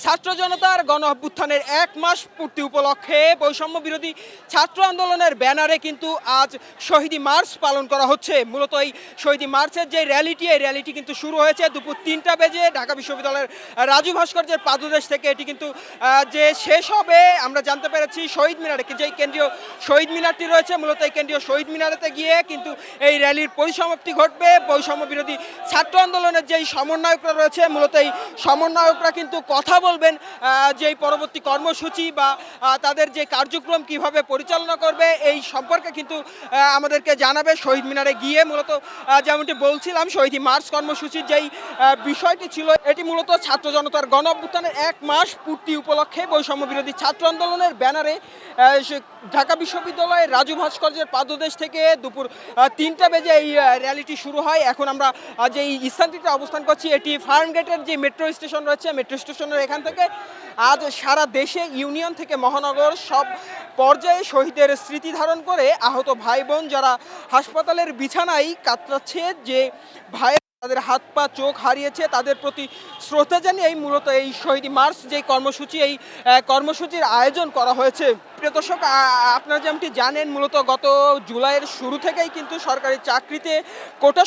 ছাত্র জনতার গণ অভ্যুত্থানের ১ মাস পূর্তি উপলক্ষে বৈষম্য বিরোধী ছাত্র আন্দোলনের ব্যানারে কিন্তু আজ শহীদি মার্চ পালন করা হচ্ছে। মূলত এই শহীদি মার্চের যে র্যালিটি, এই র্যালিটি কিন্তু শুরু হয়েছে দুপুর ৩টা বেজে ঢাকা বিশ্ববিদ্যালয়ের রাজু ভাস্কর্যের পাদদেশ থেকে। এটি কিন্তু যে শেষ হবে আমরা জানতে পেরেছি শহীদ মিনারে, যে কেন্দ্রীয় শহীদ মিনারটি রয়েছে, মূলত এই কেন্দ্রীয় শহীদ মিনারেতে গিয়ে কিন্তু এই র্যালির পরিসমাপ্তি ঘটবে। বৈষম্য বিরোধী ছাত্র আন্দোলনের যেই সমন্বয়করা রয়েছে, মূলত এই সমন্বয়করা কিন্তু কথা বলবেন যে পরবর্তী কর্মসূচি বা তাদের যে কার্যক্রম কিভাবে পরিচালনা করবে এই সম্পর্কে কিন্তু আমাদেরকে জানাবে শহীদ মিনারে গিয়ে। মূলত যেমনটি বলছিলাম, শহীদ মার্চ কর্মসূচির যেই বিষয়টি ছিল, এটি মূলত ছাত্র জনতার গণ অভ্যুত্থানের ১ মাস পূর্তি উপলক্ষে বৈষম্য বিরোধী ছাত্র আন্দোলনের ব্যানারে ঢাকা বিশ্ববিদ্যালয়ের রাজু ভাস্কর্যের পাদদেশ থেকে দুপুর ৩টা বেজে এই র্যালিটি শুরু হয়। এখন আমরা যে স্থানটিতে অবস্থান করছি, এটি ফার্মগেটের যে মেট্রো স্টেশন রয়েছে, মেট্রো স্টেশনের এখান থেকে আজ সারা দেশে ইউনিয়ন থেকে মহানগর সব পর্যায়ে শহীদের স্মৃতি ধারণ করে আহত ভাই বোন যারা হাসপাতালের বিছানায় কাতরাচ্ছে, যে ভাই তাদের হাত পা চোখ হারিয়েছে, তাদের প্রতি শ্রদ্ধা জানিয়েই মূলত এই শহীদ মার্চ যে কর্মসূচি, এই কর্মসূচির আয়োজন করা হয়েছে। প্রিয় দর্শক, আপনারা যেমনটি জানেন, মূলত গত জুলাইয়ের শুরু থেকেই কিন্তু সরকারি চাকরিতে কোটা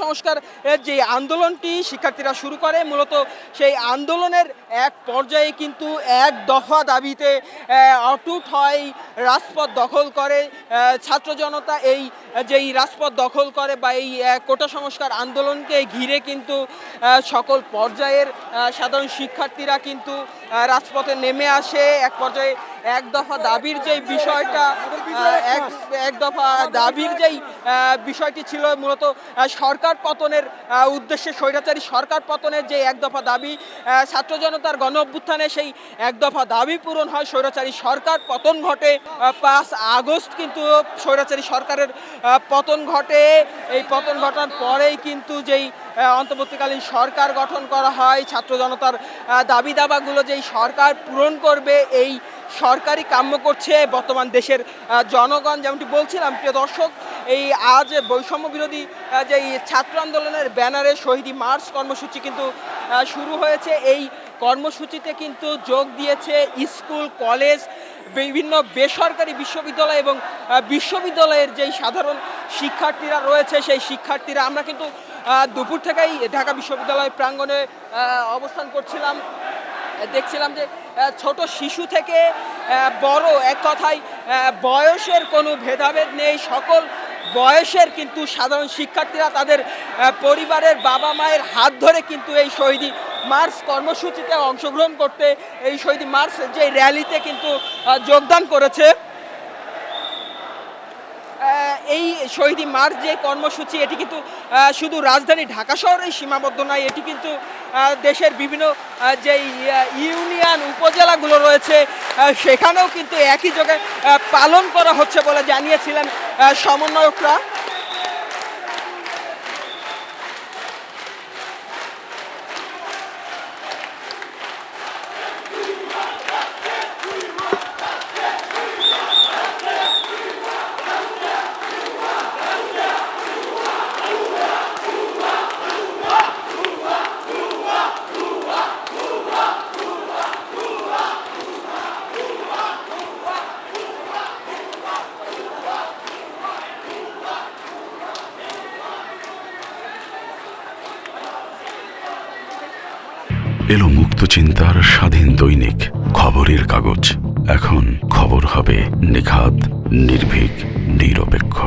সংস্কার যে আন্দোলনটি শিক্ষার্থীরা শুরু করে, মূলত সেই আন্দোলনের এক পর্যায়ে কিন্তু এক দফা দাবিতে অটুট হয়, রাজপথ দখল করে ছাত্র জনতা। এই যেই রাজপথ দখল করে বা এই কোটা সংস্কার আন্দোলনকে ঘিরে কিন্তু সকল পর্যায়ের সাধারণ শিক্ষার্থীরা কিন্তু রাজপথে নেমে আসে। এক পর্যায়ে এক দফা দাবির যেই বিষয়টা, এক দফা দাবির যেই বিষয়টি ছিল, মূলত সরকার পতনের উদ্দেশ্যে, স্বৈরাচারী সরকার পতনের যে এক দফা দাবি, ছাত্র জনতার গণ অভ্যুত্থানে সেই এক দফা দাবি পূরণ হয়, স্বৈরাচারী সরকার পতন ঘটে। ৫ আগস্ট কিন্তু স্বৈরাচারী সরকারের পতন ঘটে। এই পতন ঘটার পরেই কিন্তু যেই অন্তর্বর্তীকালীন সরকার গঠন করা হয়, ছাত্র জনতার দাবি দাবাগুলো যেই সরকার পূরণ করবে, এই সরকারই কাম্য করছে বর্তমান দেশের জনগণ। যেমনটি বলছিলাম প্রিয় দর্শক, এই আজ বৈষম্য বিরোধী যেই ছাত্র আন্দোলনের ব্যানারে শহীদি মার্চ কর্মসূচি কিন্তু শুরু হয়েছে। এই কর্মসূচিতে কিন্তু যোগ দিয়েছে স্কুল, কলেজ, বিভিন্ন বেসরকারি বিশ্ববিদ্যালয় এবং বিশ্ববিদ্যালয়ের যেই সাধারণ শিক্ষার্থীরা রয়েছে, সেই শিক্ষার্থীরা। আমরা কিন্তু দুপুর থেকেই ঢাকা বিশ্ববিদ্যালয় প্রাঙ্গণে অবস্থান করছিলাম, দেখছিলাম যে ছোট শিশু থেকে বড়, এক কথায় বয়সের কোনো ভেদাভেদ নেই, সকল বয়সের কিন্তু সাধারণ শিক্ষার্থীরা তাদের পরিবারের বাবা মায়ের হাত ধরে কিন্তু এই শহীদি মার্চ কর্মসূচিতে অংশগ্রহণ করতে, এই শহীদি মার্চ যে র্যালিতে কিন্তু যোগদান করেছে। এই শহীদি মার্চ যে কর্মসূচি, এটি কিন্তু শুধু রাজধানী ঢাকা শহরেই সীমাবদ্ধ নয়, এটি কিন্তু দেশের বিভিন্ন যেই ইউনিয়ন উপজেলাগুলো রয়েছে সেখানেও কিন্তু একই জায়গায় পালন করা হচ্ছে বলে জানিয়েছিলেন সমন্বয়করা। এলো মুক্ত চিন্তার স্বাধীন দৈনিক খবরের কাগজ। এখন খবর হবে নিখাত, নির্ভীক, নিরপেক্ষ।